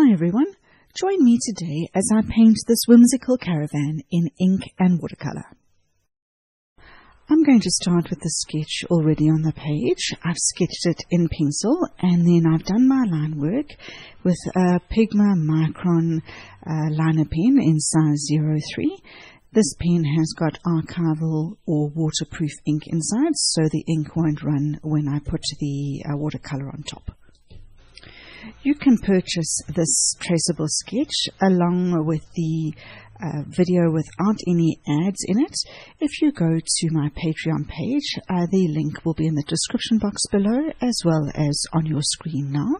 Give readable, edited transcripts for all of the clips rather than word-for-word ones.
Hi everyone, join me today as I paint this whimsical caravan in ink and watercolor. I'm going to start with the sketch already on the page. I've sketched it in pencil and then I've done my line work with a Pigma Micron liner pen in size 03. This pen has got archival or waterproof ink inside, so the ink won't run when I put the watercolor on top. You can purchase this traceable sketch along with the video without any ads in it. If you go to my Patreon page, the link will be in the description box below as well as on your screen now.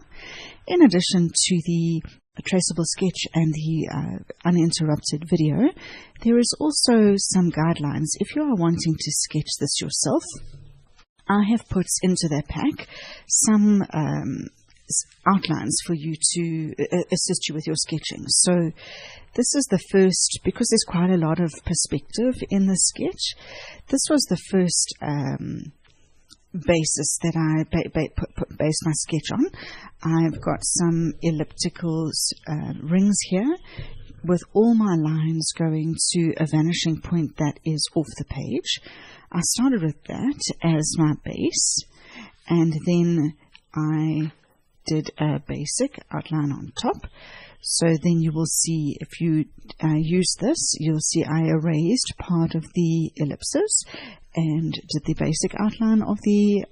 In addition to the traceable sketch and the uninterrupted video, there is also some guidelines if you are wanting to sketch this yourself. I have put into the pack some outlines for you to assist you with your sketching. So this is the first, because there's quite a lot of perspective in the sketch, this was the first basis that I based my sketch on. I've got some elliptical rings here with all my lines going to a vanishing point that is off the page. I started with that as my base, and then I did a basic outline on top. So then you will see, if you use this, you'll see I erased part of the ellipses and did the basic outline of the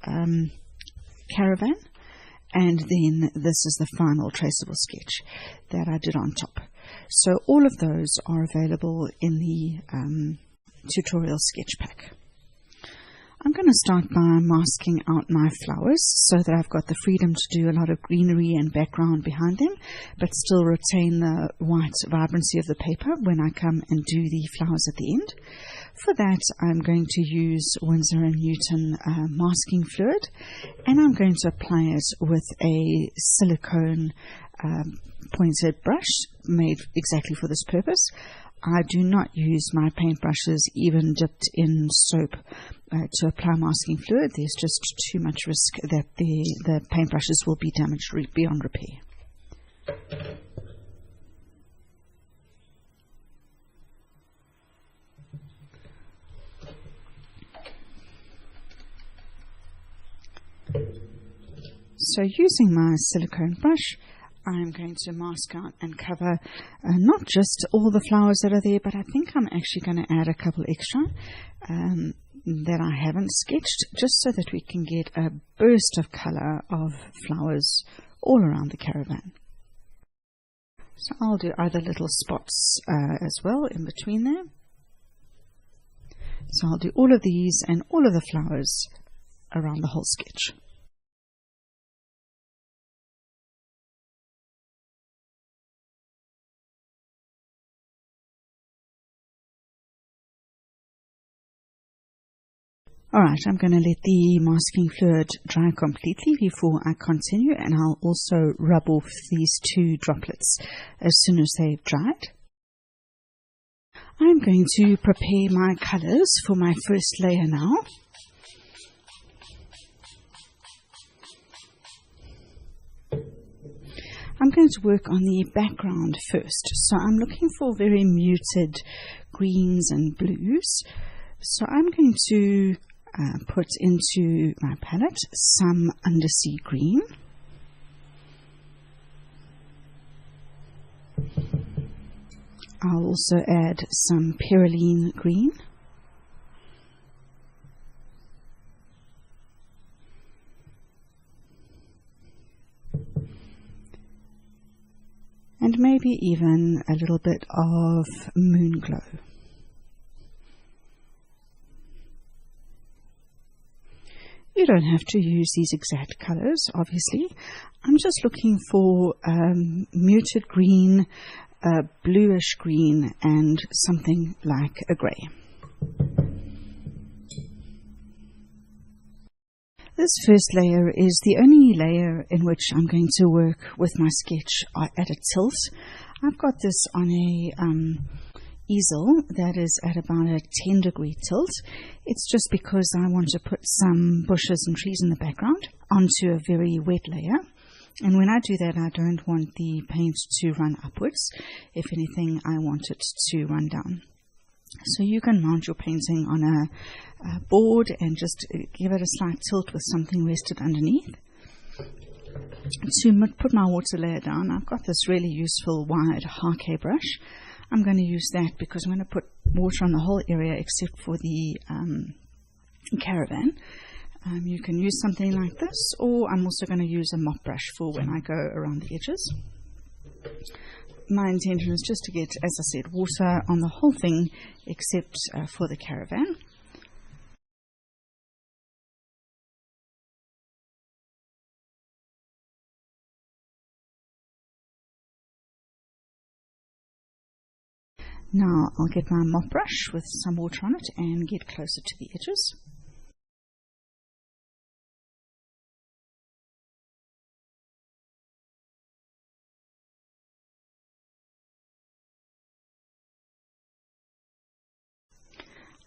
caravan, and then this is the final traceable sketch that I did on top. So all of those are available in the tutorial sketch pack. I'm going to start by masking out my flowers so that I've got the freedom to do a lot of greenery and background behind them, but still retain the white vibrancy of the paper when I come and do the flowers at the end. For that, I'm going to use Winsor & Newton masking fluid, and I'm going to apply it with a silicone pointed brush made exactly for this purpose. I do not use my paintbrushes even dipped in soap to apply masking fluid. There's just too much risk that the paintbrushes will be damaged beyond repair. So using my silicone brush, I'm going to mask out and cover not just all the flowers that are there, but I think I'm actually going to add a couple extra that I haven't sketched, just so that we can get a burst of color of flowers all around the caravan. So I'll do other little spots as well in between there. So I'll do all of these and all of the flowers around the whole sketch. Alright, I'm going to let the masking fluid dry completely before I continue, and I'll also rub off these two droplets as soon as they've dried. I'm going to prepare my colors for my first layer now. I'm going to work on the background first, so I'm looking for very muted greens and blues. So I'm going to put into my palette some Undersea Green. I'll also add some Perylene Green. And maybe even a little bit of Moonglow. You don't have to use these exact colors, obviously. I'm just looking for muted green, bluish green, and something like a grey. This first layer is the only layer in which I'm going to work with my sketch at a tilt. I've got this on a easel that is at about a 10-degree tilt. It's just because I want to put some bushes and trees in the background onto a very wet layer. And when I do that, I don't want the paint to run upwards. If anything, I want it to run down. So you can mount your painting on a board and just give it a slight tilt with something rested underneath. To put my water layer down, I've got this really useful wide hake brush. I'm going to use that because I'm going to put water on the whole area except for the Caravan. You can use something like this, or I'm also going to use a mop brush for when I go around the edges. My intention is just to get, as I said, water on the whole thing except for the Caravan. Now I'll get my mop brush with some water on it and get closer to the edges.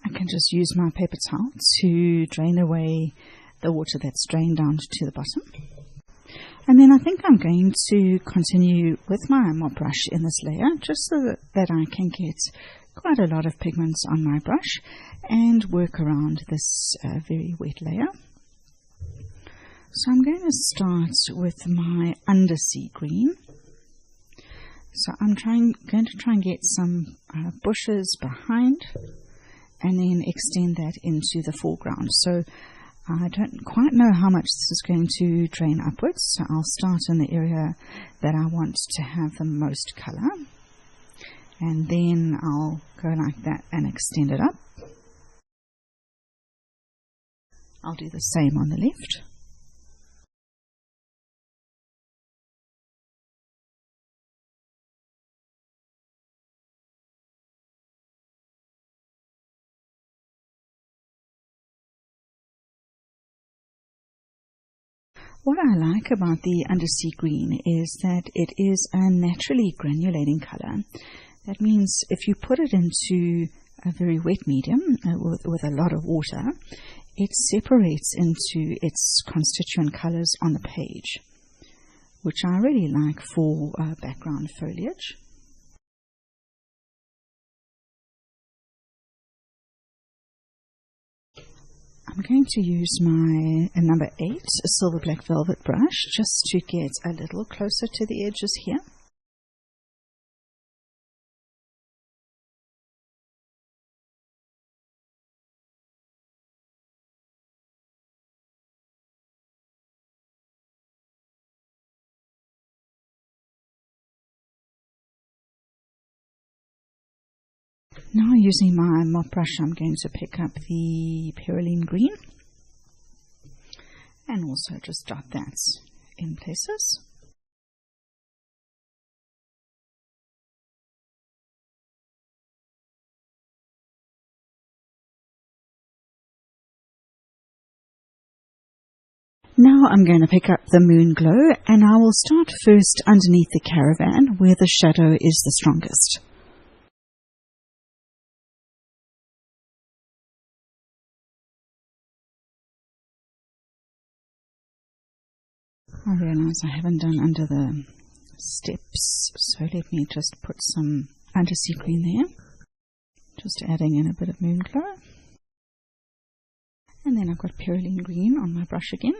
I can just use my paper towel to drain away the water that's drained down to the bottom. And then I think I'm going to continue with my mop brush in this layer, just so that I can get quite a lot of pigments on my brush and work around this very wet layer. So I'm going to start with my Undersea Green. So I'm going to try and get some bushes behind and then extend that into the foreground. So I don't quite know how much this is going to drain upwards, so I'll start in the area that I want to have the most colour, and then I'll go like that and extend it up. I'll do the same on the left. What I like about the Undersea Green is that it is a naturally granulating colour. That means if you put it into a very wet medium with a lot of water, it separates into its constituent colours on the page, which I really like for background foliage. I'm going to use my number 8 silver black velvet brush just to get a little closer to the edges here. Now using my mop brush, I'm going to pick up the Perylene Green and also just dot that in places. Now I'm going to pick up the Moonglow, and I will start first underneath the Caravan where the shadow is the strongest. I realise I haven't done under the steps, so let me just put some Undersea Green there. Just adding in a bit of Moonglow. And then I've got Perylene Green on my brush again.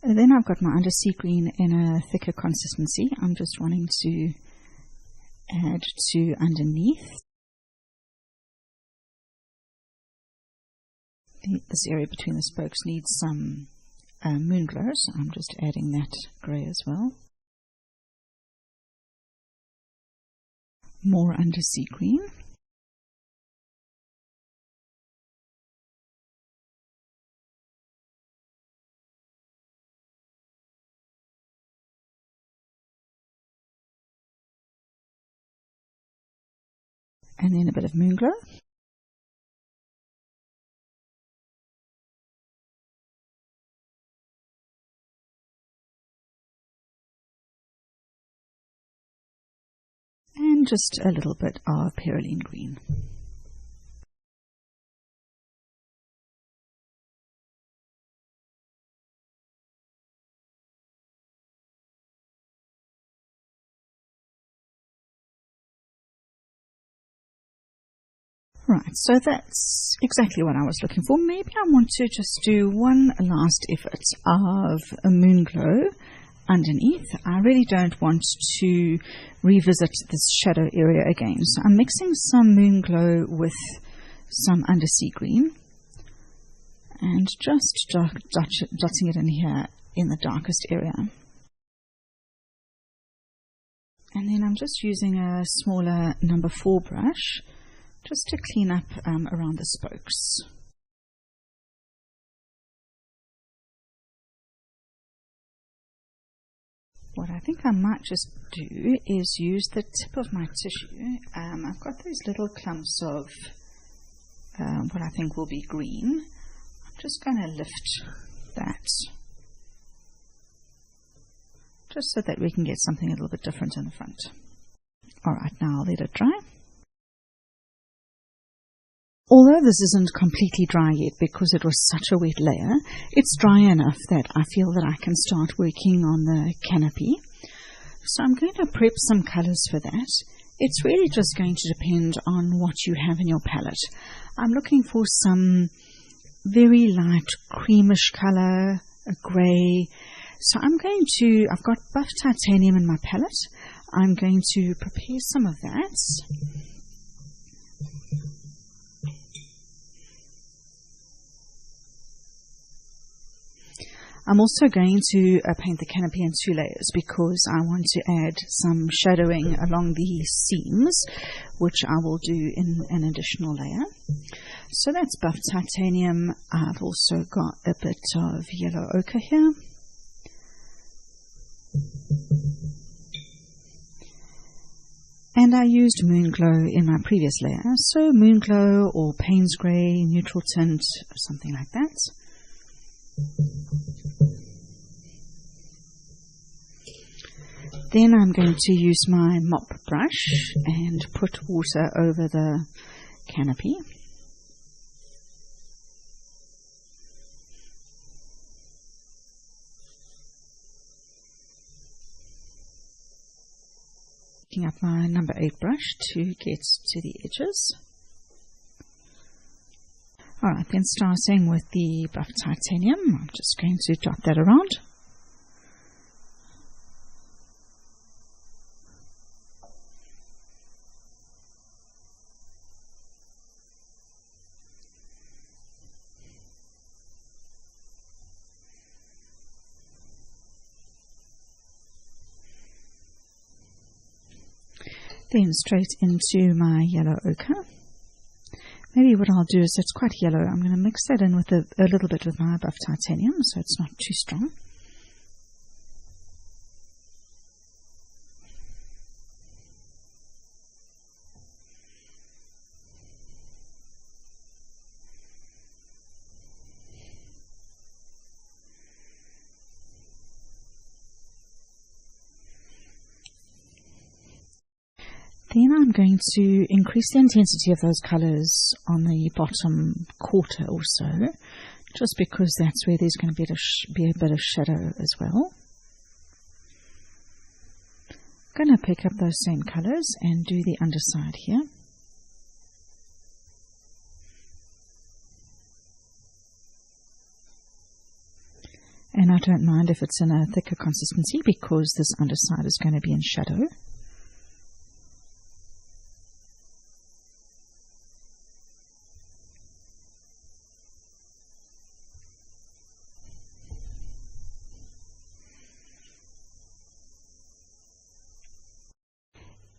And then I've got my Undersea Green in a thicker consistency. I'm just wanting to add to underneath. This area between the spokes needs some Moonglow, so I'm just adding that grey as well. More Undersea Green. And then a bit of Moonglow. just a little bit of Perylene Green. Right, so that's exactly what I was looking for. Maybe I want to just do one last effort of a Moonglow underneath. I really don't want to revisit this shadow area again. So I'm mixing some Moonglow with some Undersea Green and just dotting it in here in the darkest area. And then I'm just using a smaller number 4 brush just to clean up around the spokes. What I think I might just do is use the tip of my tissue. I've got those little clumps of what I think will be green. I'm just going to lift that just so that we can get something a little bit different in the front. Alright, now I'll let it dry. Although this isn't completely dry yet because it was such a wet layer, it's dry enough that I feel that I can start working on the canopy. So I'm going to prep some colors for that. It's really just going to depend on what you have in your palette. I'm looking for some very light creamish color, a grey. So I've got buff titanium in my palette. I'm going to prepare some of that. I'm also going to paint the canopy in 2 layers because I want to add some shadowing along the seams, which I will do in an additional layer. So that's buff titanium. I've also got a bit of yellow ochre here. And I used Moonglow in my previous layer. So Moonglow or Payne's Grey, neutral tint, something like that. Then I'm going to use my mop brush and put water over the canopy. Picking up my number 8 brush to get to the edges. Alright, then starting with the buff titanium, I'm just going to dot that around. Then straight into my yellow ochre. Maybe what I'll do is, it's quite yellow, I'm going to mix that in with a little bit with my buff titanium so it's not too strong. Then I'm going to increase the intensity of those colors on the bottom quarter or so, just because that's where there's going to be a bit of shadow as well. I'm going to pick up those same colors and do the underside here. And I don't mind if it's in a thicker consistency because this underside is going to be in shadow.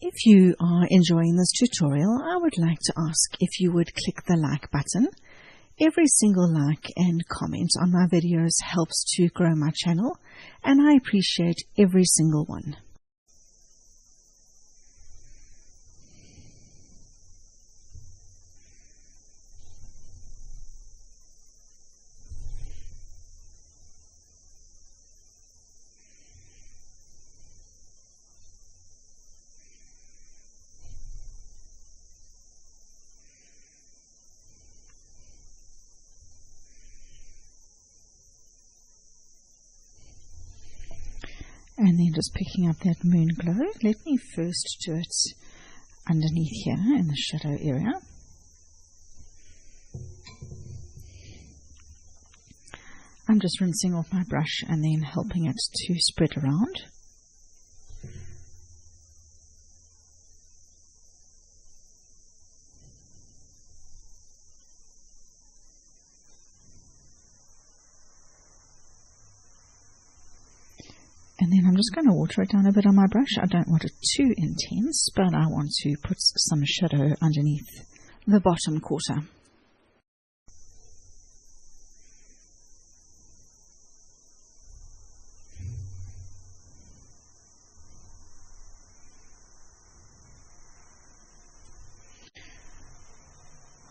If you are enjoying this tutorial, I would like to ask if you would click the like button. Every single like and comment on my videos helps to grow my channel, and I appreciate every single one. And then just picking up that Moonglow. Let me first do it underneath here in the shadow area. I'm just rinsing off my brush and then helping it to spread around. And then I'm just going to water it down a bit on my brush. I don't want it too intense, but I want to put some shadow underneath the bottom quarter.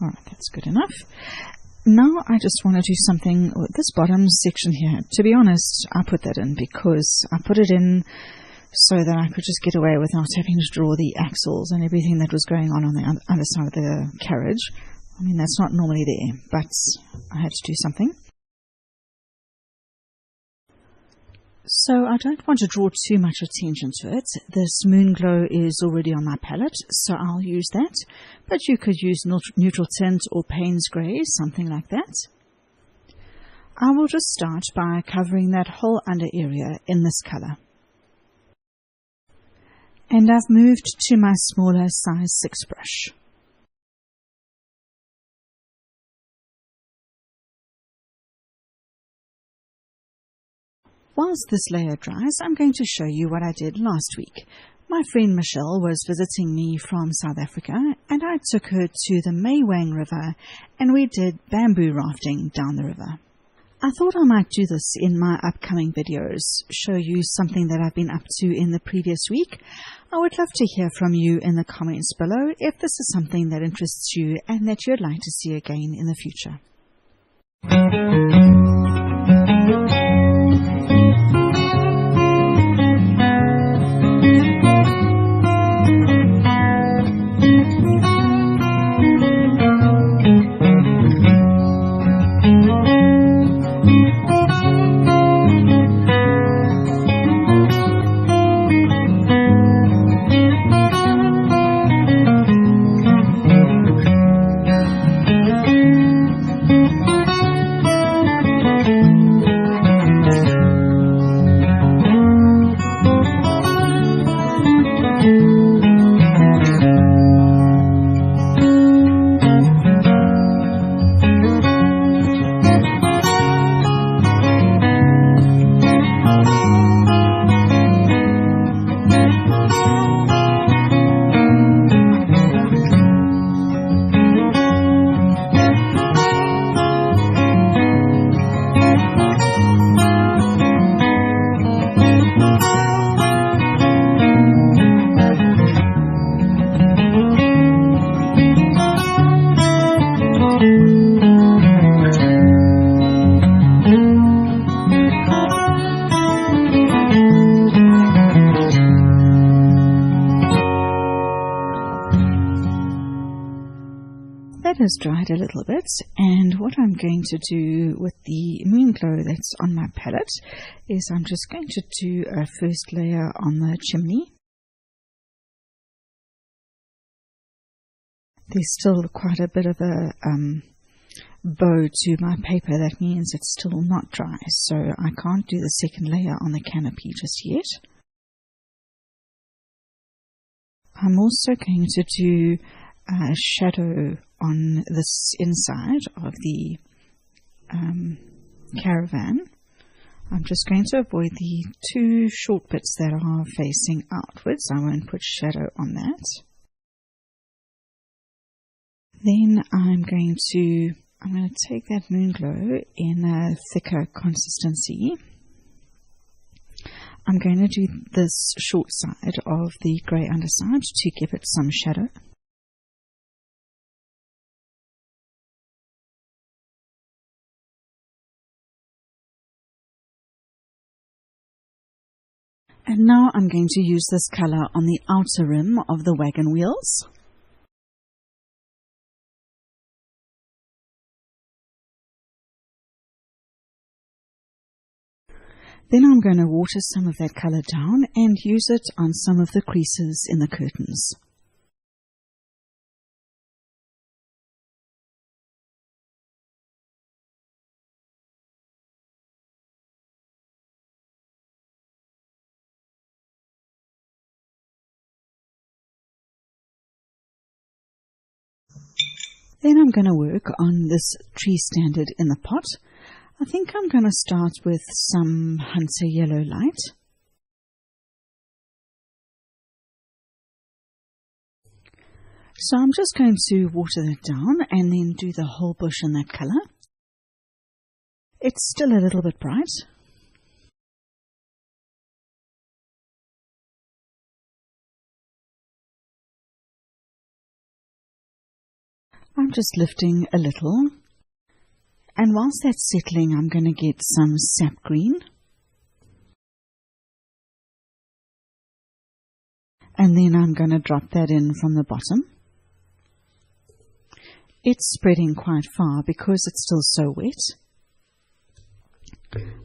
Alright, that's good enough. Now I just want to do something with this bottom section here. To be honest, I put that in because I put it in so that I could just get away with not having to draw the axles and everything that was going on the underside of the carriage. I mean, that's not normally there, but I had to do something. So I don't want to draw too much attention to it. This Moonglow is already on my palette, so I'll use that. But you could use neutral tint or Payne's Grey, something like that. I will just start by covering that whole under area in this colour. And I've moved to my smaller size 6 brush. Whilst this layer dries, I'm going to show you what I did last week. My friend Michelle was visiting me from South Africa, and I took her to the Maywang River, and we did bamboo rafting down the river. I thought I might do this in my upcoming videos, show you something that I've been up to in the previous week. I would love to hear from you in the comments below if this is something that interests you and that you'd like to see again in the future. That has dried a little bit, and what I'm going to do with the Moonglow that's on my palette is I'm just going to do a first layer on the chimney. There's still quite a bit of a bow to my paper. That means it's still not dry, so I can't do the second layer on the canopy just yet. I'm also going to do a shadow on this inside of the Caravan. I'm just going to avoid the two short bits that are facing outwards. I won't put shadow on that. Then I'm going to take that Moonglow in a thicker consistency. I'm going to do this short side of the grey underside to give it some shadow. And now I'm going to use this colour on the outer rim of the wagon wheels. Then I'm going to water some of that colour down and use it on some of the creases in the curtains. Then I'm going to work on this tree standard in the pot. I think I'm going to start with some Hunter Yellow Light. So I'm just going to water that down and then do the whole bush in that colour. It's still a little bit bright. I'm just lifting a little, and whilst that's settling, I'm going to get some sap green, and then I'm going to drop that in from the bottom. It's spreading quite far because it's still so wet.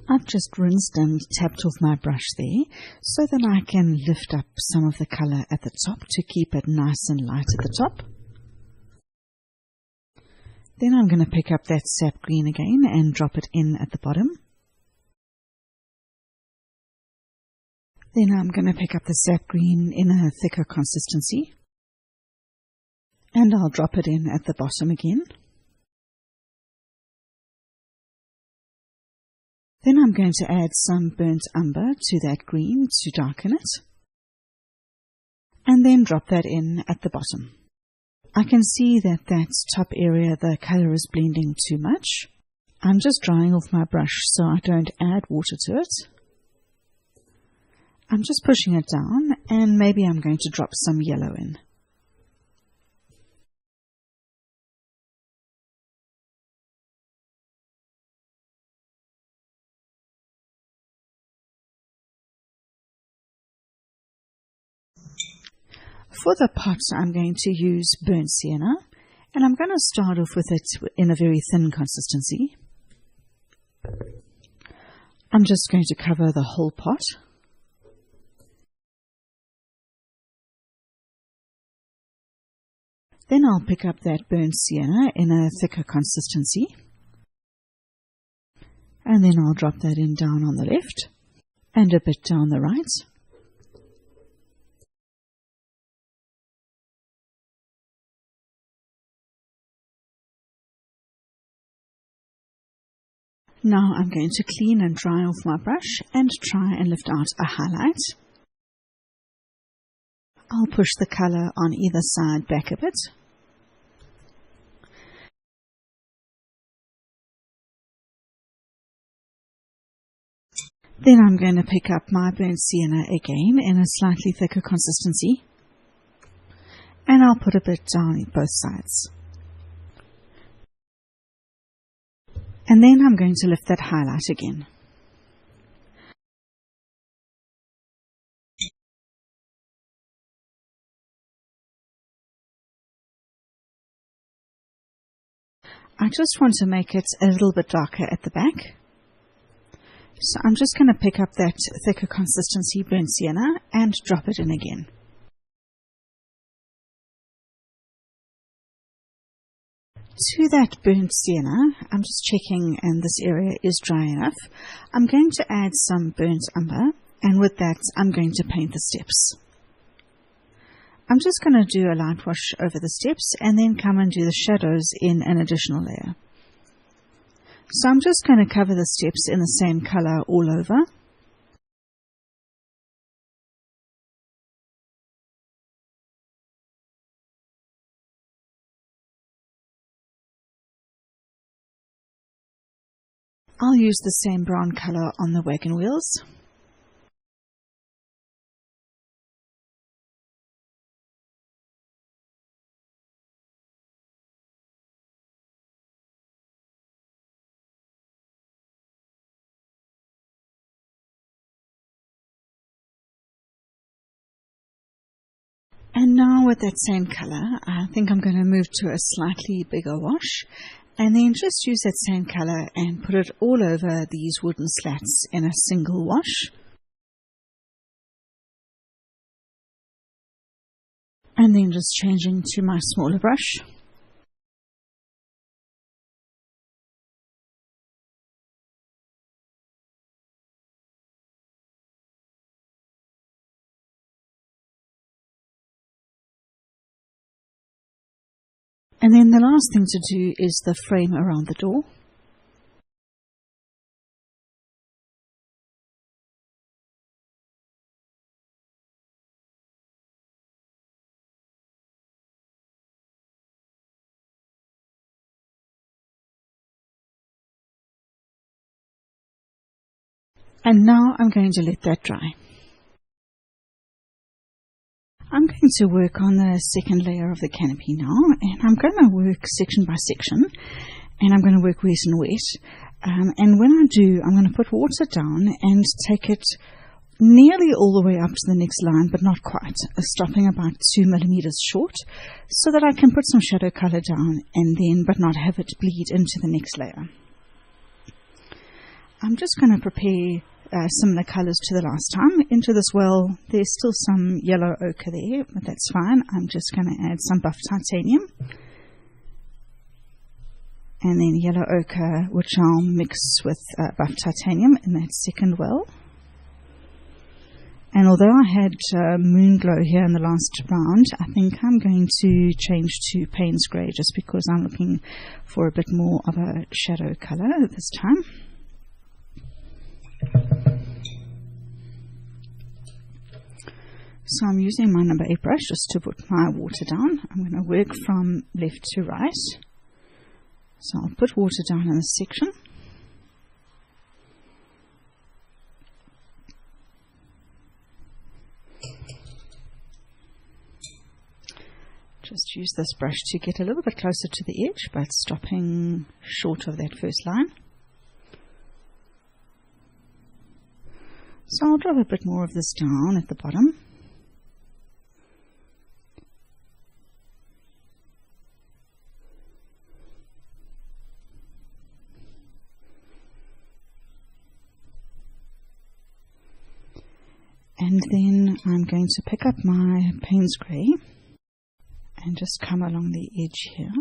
I've just rinsed and tapped off my brush there so that I can lift up some of the colour at the top to keep it nice and light at the top. Then I'm going to pick up that sap green again and drop it in at the bottom. Then I'm going to pick up the sap green in a thicker consistency, and I'll drop it in at the bottom again. Then I'm going to add some burnt umber to that green to darken it, and then drop that in at the bottom. I can see that top area, the colour is blending too much. I'm just drying off my brush so I don't add water to it. I'm just pushing it down, and maybe I'm going to drop some yellow in. For the pot, I'm going to use burnt sienna, and I'm going to start off with it in a very thin consistency. I'm just going to cover the whole pot. Then I'll pick up that burnt sienna in a thicker consistency, and then I'll drop that in down on the left and a bit down the right. Now I'm going to clean and dry off my brush and try and lift out a highlight. I'll push the colour on either side back a bit. Then I'm going to pick up my burnt sienna again in a slightly thicker consistency, and I'll put a bit down both sides. And then I'm going to lift that highlight again. I just want to make it a little bit darker at the back. So I'm just going to pick up that thicker consistency burnt sienna and drop it in again. To that burnt sienna, I'm just checking and this area is dry enough. I'm going to add some burnt umber, and with that I'm going to paint the steps. I'm just going to do a light wash over the steps and then come and do the shadows in an additional layer. So I'm just going to cover the steps in the same colour all over. I'll use the same brown colour on the wagon wheels. And now with that same colour, I think I'm going to move to a slightly bigger wash, And then just use that same colour and put it all over these wooden slats in a single wash. And then just changing to my smaller brush. And then the last thing to do is the frame around the door. And now I'm going to let that dry. I'm going to work on the second layer of the canopy now, and I'm going to work section by section, and I'm going to work wet and wet. And when I do, I'm going to put water down and take it nearly all the way up to the next line, but not quite, stopping about 2 millimeters short, so that I can put some shadow color down and then, but not have it bleed into the next layer. I'm just going to prepare similar colors to the last time. Into this well, there's still some yellow ochre there, but that's fine. I'm just going to add some buff titanium. And then yellow ochre, which I'll mix with buff titanium in that second well. And although I had Moonglow here in the last round, I think I'm going to change to Payne's Grey just because I'm looking for a bit more of a shadow color this time. So I'm using my number 8 brush just to put my water down. I'm going to work from left to right. So I'll put water down in this section. Just use this brush to get a little bit closer to the edge, but stopping short of that first line. So I'll drop a bit more of this down at the bottom. And then I'm going to pick up my Payne's Grey and just come along the edge here.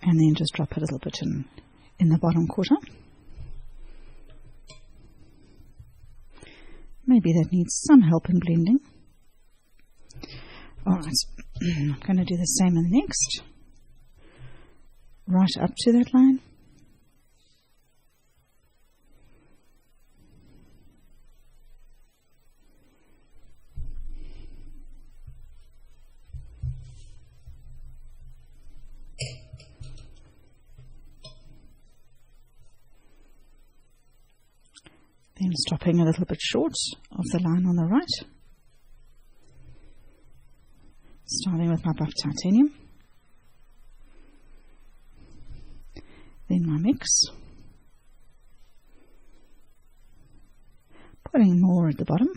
And then just drop a little bit in the bottom quarter. Maybe that needs some help in blending. Alright, I'm going to do the same in the next. Right up to that line. Then stopping a little bit short of the line on the right. Starting with my buff titanium. Then my mix. Putting more at the bottom.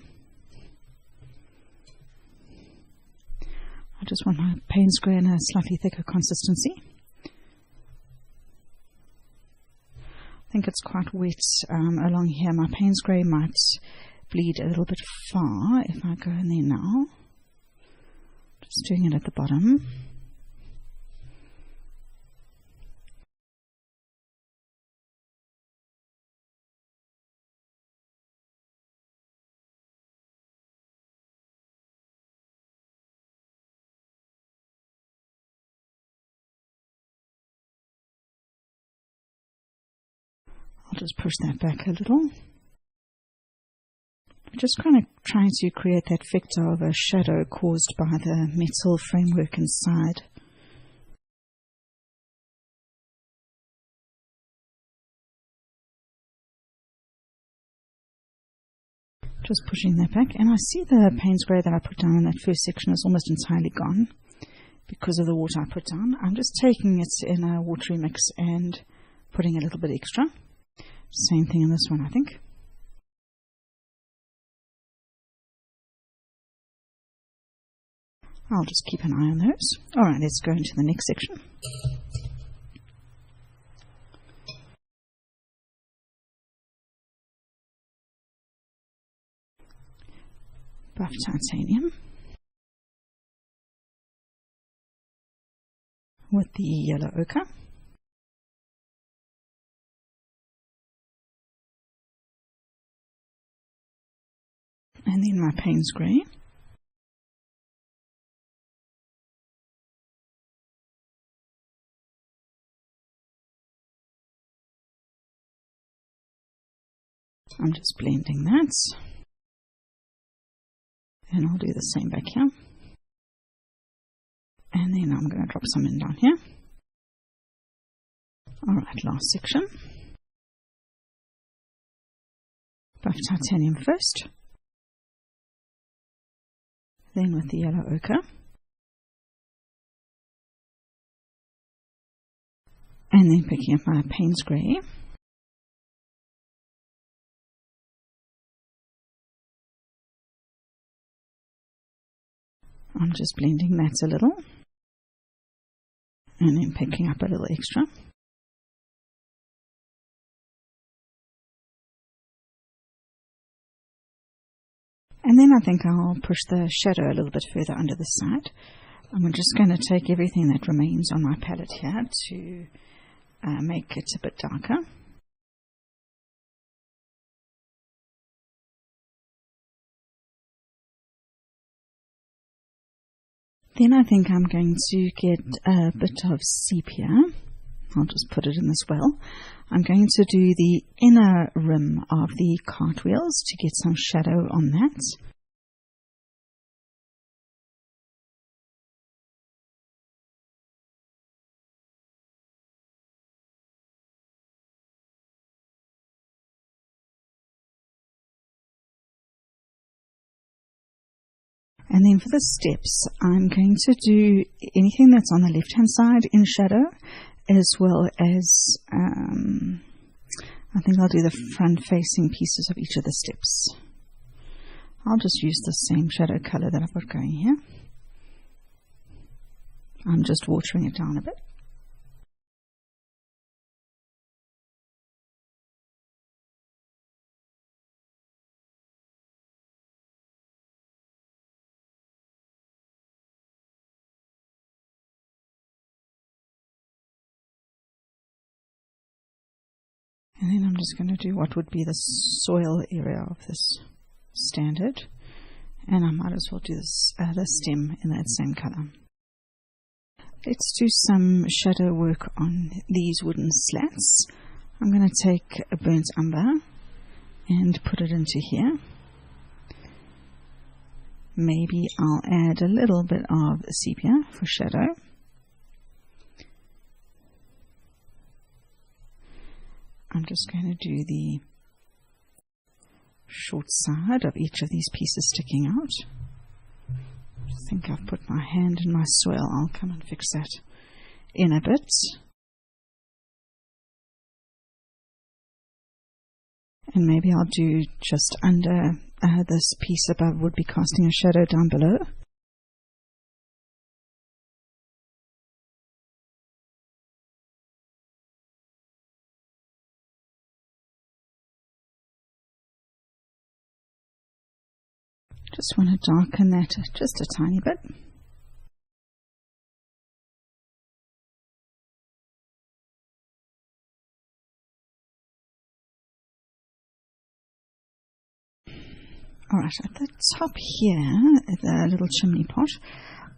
I just want my Payne's Grey in a slightly thicker consistency. I think it's quite wet along here. My Payne's Grey might bleed a little bit far if I go in there now. Just doing it at the bottom. I'll just push that back a little. I'm just kind of trying to create that vector of a shadow caused by the metal framework inside. Just pushing that back, and I see the Payne's Grey that I put down in that first section is almost entirely gone. because of the water I put down. I'm just taking it in a watery mix and putting a little bit extra. Same thing in this one, I think. I'll just keep an eye on those. Alright, let's go into the next section. Buff titanium with the yellow ochre. And then my Payne's grey. I'm just blending that. And I'll do the same back here. And then I'm going to drop some in down here. Alright, last section. Buff titanium first. Then with the yellow ochre. And then picking up my Payne's grey. I'm just blending that a little. And then picking up a little extra. And then I think I'll push the shadow a little bit further under the side. I'm just going to take everything that remains on my palette here to make it a bit darker. Then I think I'm going to get a bit of sepia. I'll just put it in as well. I'm going to do the inner rim of the cartwheels to get some shadow on that. And then for the steps, I'm going to do anything that's on the left-hand side in shadow, as well as, I think I'll do the front-facing pieces of each of the steps. I'll just use the same shadow color that I've got going here. I'm just watering it down a bit. And then I'm just going to do what would be the soil area of this standard. And I might as well do this, the stem in that same color. Let's do some shadow work on these wooden slats. I'm going to take a burnt umber and put it into here. Maybe I'll add a little bit of sepia for shadow. I'm just going to do the short side of each of these pieces sticking out. I think I've put my hand in my soil. I'll come and fix that in a bit. And maybe I'll do just under this piece above would be casting a shadow down below. Just want to darken that just a tiny bit. Alright, at the top here, the little chimney pot,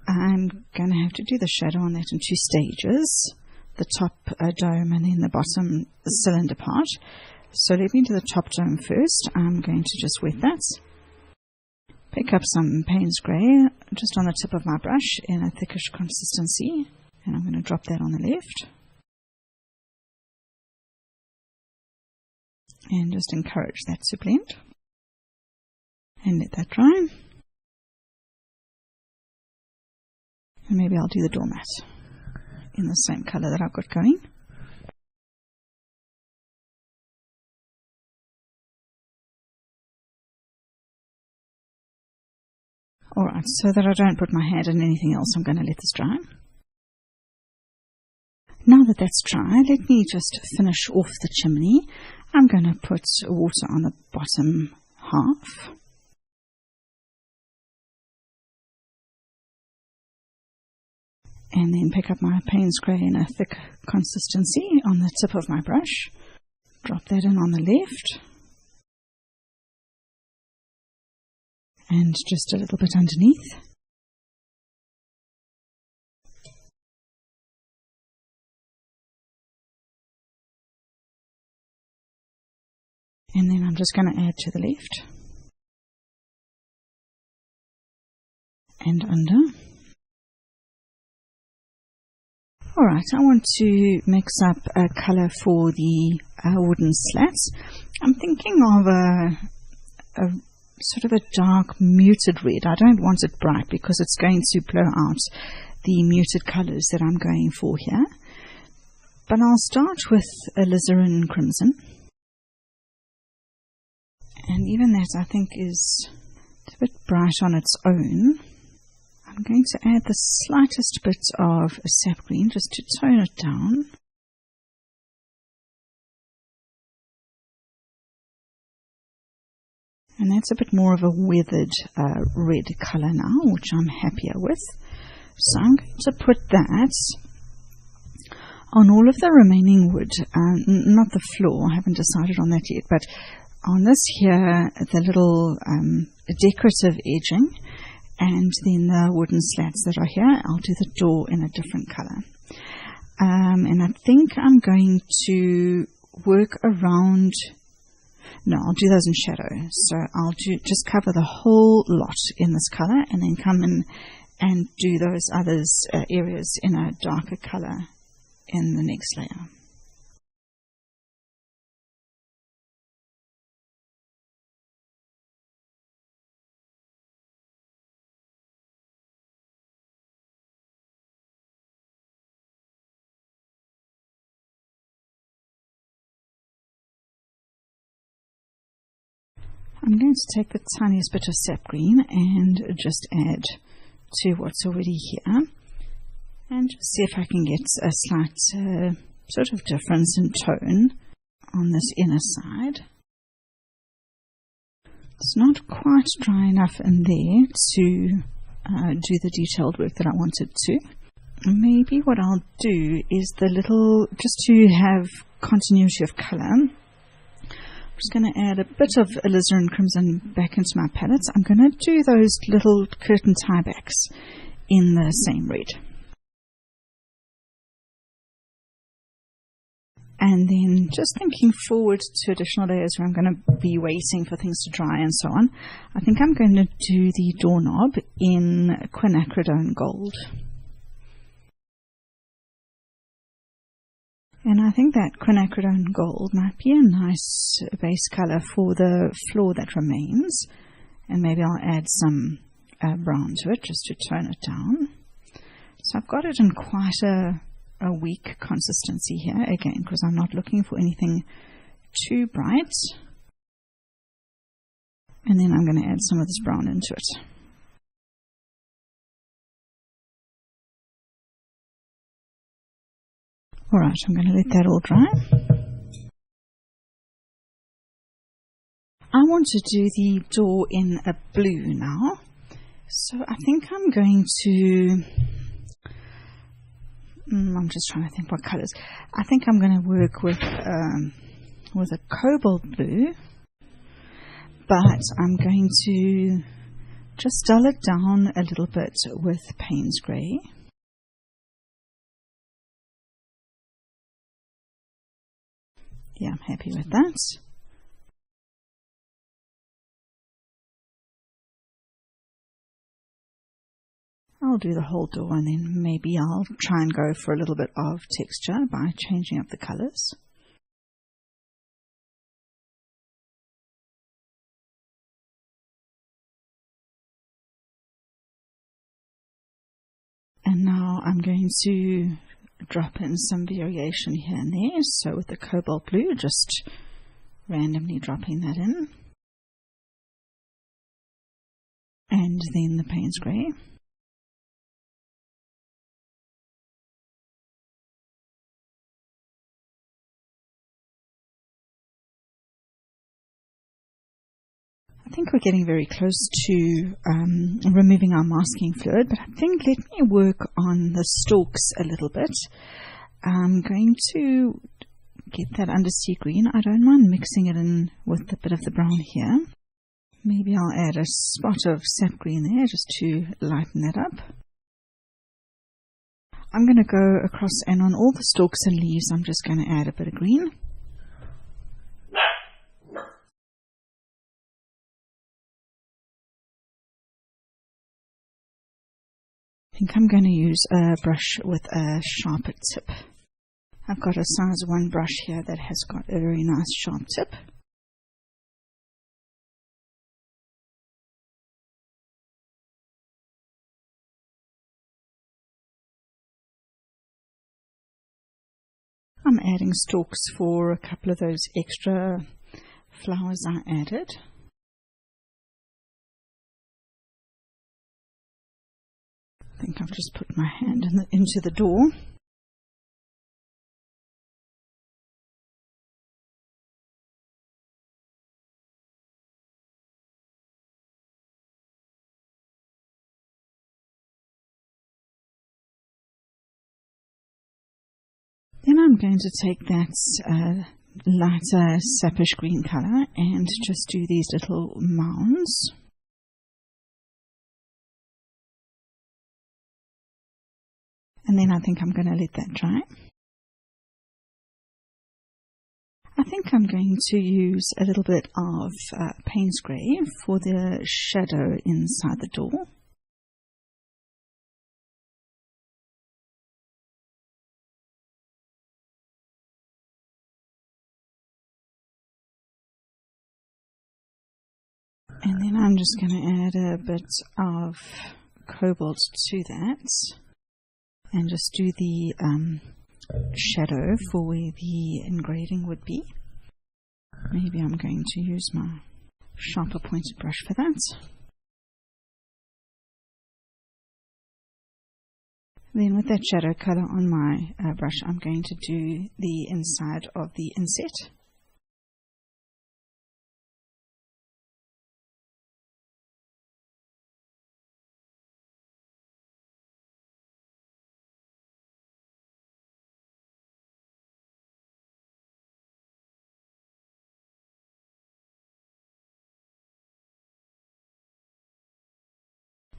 I'm going to have to do the shadow on that in two stages. The top dome and then the bottom cylinder part. So let me do the top dome first. I'm going to just wet that. Pick up some Payne's grey just on the tip of my brush in a thickish consistency, and I'm going to drop that on the left and just encourage that to blend and let that dry. And maybe I'll do the doormat in the same colour that I've got going. Alright, so that I don't put my hand in anything else, I'm going to let this dry. Now that that's dry, let me just finish off the chimney. I'm going to put water on the bottom half. And then pick up my Payne's Grey in a thick consistency on the tip of my brush. Drop that in on the left. And just a little bit underneath. And then I'm just going to add to the left. And under. Alright, I want to mix up a colour for the wooden slats. I'm thinking of a sort of a dark muted red. I don't want it bright because it's going to blow out the muted colours that I'm going for here. But I'll start with alizarin crimson. And even that I think is a bit bright on its own. I'm going to add the slightest bit of a sap green just to tone it down. And that's a bit more of a weathered red colour now, which I'm happier with. So I'm going to put that on all of the remaining wood, not the floor, I haven't decided on that yet, but on this here, the little decorative edging, and then the wooden slats that are here. I'll do the door in a different colour. And I think I'm going to work around, no, I'll do those in shadow. So I'll just cover the whole lot in this colour and then come in and do those others areas in a darker colour in the next layer. I'm going to take the tiniest bit of sap green and just add to what's already here and just see if I can get a slight sort of difference in tone on this inner side. It's not quite dry enough in there to do the detailed work that I wanted to. Maybe what I'll do is the little, just to have continuity of colour, I'm just going to add a bit of alizarin crimson back into my palette. I'm going to do those little curtain tiebacks in the same red. And then just thinking forward to additional layers where I'm going to be waiting for things to dry and so on, I think I'm going to do the doorknob in quinacridone gold. And I think that quinacridone gold might be a nice base colour for the floor that remains. And maybe I'll add some brown to it just to tone it down. So I've got it in quite a weak consistency here, again, because I'm not looking for anything too bright. And then I'm going to add some of this brown into it. Alright, I'm going to let that all dry. I want to do the door in a blue now. So I think I'm going to, I'm just trying to think what colours. I think I'm going to work with a cobalt blue, but I'm going to just dull it down a little bit with Payne's Grey. Yeah, I'm happy with that. I'll do the whole door and then maybe I'll try and go for a little bit of texture by changing up the colours. And I'm going to drop in some variation here and there. So with the cobalt blue, just randomly dropping that in. And then the Payne's grey. I think we're getting very close to removing our masking fluid, but I think let me work on the stalks a little bit. I'm going to get that undersea green. I don't mind mixing it in with a bit of the brown here. Maybe I'll add a spot of sap green there just to lighten that up. I'm going to go across, and on all the stalks and leaves I'm just going to add a bit of green. I think I'm going to use a brush with a sharper tip. I've got a size 1 brush here that has got a very nice sharp tip. I'm adding stalks for a couple of those extra flowers I added. I think I've just put my hand into the door. Then I'm going to take that lighter sapish green color and just do these little mounds. And then I think I'm going to let that dry. I think I'm going to use a little bit of Payne's grey for the shadow inside the door. And then I'm just going to add a bit of cobalt to that. And just do the shadow for where the engraving would be. Maybe I'm going to use my sharper pointed brush for that. Then with that shadow color on my brush, I'm going to do the inside of the inset.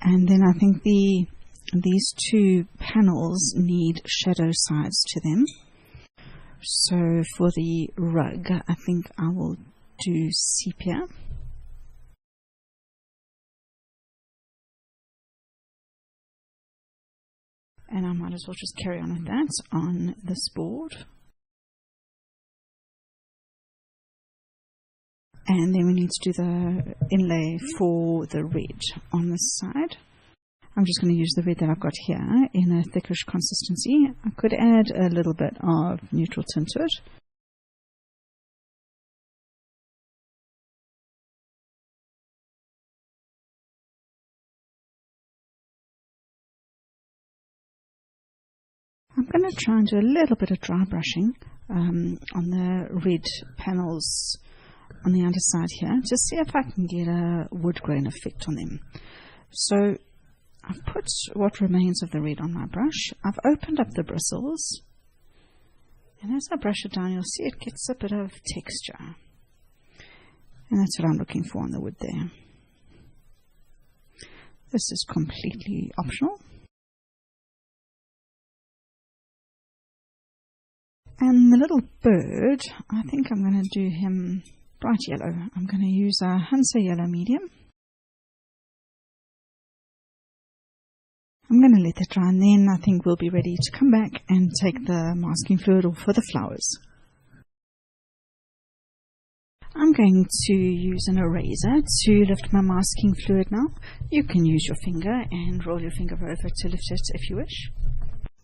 And then I think these two panels need shadow sides to them. So for the rug, I think I will do sepia. And I might as well just carry on with that on this board. And then we need to do the inlay for the red on this side. I'm just going to use the red that I've got here in a thickish consistency. I could add a little bit of neutral tint to it. I'm going to try and do a little bit of dry brushing on the red panels on the underside here, just see if I can get a wood grain effect on them. So I've put what remains of the red on my brush. I've opened up the bristles, and as I brush it down, you'll see it gets a bit of texture. And that's what I'm looking for on the wood there. This is completely optional. And the little bird, I think I'm going to do him bright yellow. I'm going to use a Hansa yellow medium. I'm going to let that dry, and then I think we'll be ready to come back and take the masking fluid off for the flowers. I'm going to use an eraser to lift my masking fluid now. You can use your finger and roll your finger over to lift it if you wish.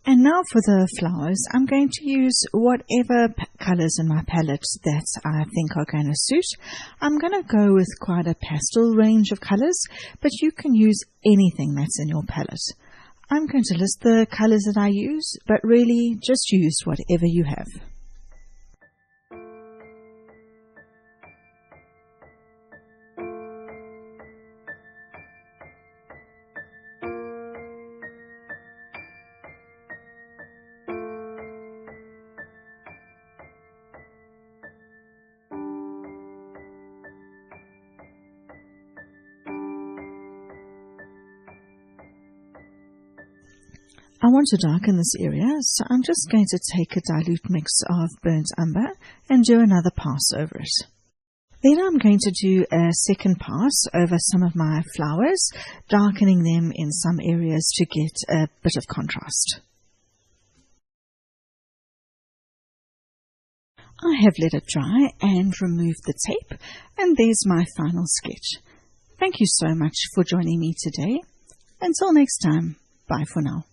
And now for the flowers, I'm going to use whatever colours in my palette that I think are going to suit. I'm going to go with quite a pastel range of colours, but you can use anything that's in your palette. I'm going to list the colours that I use, but really just use whatever you have. I want to darken this area, so I'm just going to take a dilute mix of burnt umber and do another pass over it. Then I'm going to do a second pass over some of my flowers, darkening them in some areas to get a bit of contrast. I have let it dry and removed the tape, and there's my final sketch. Thank you so much for joining me today. Until next time, bye for now.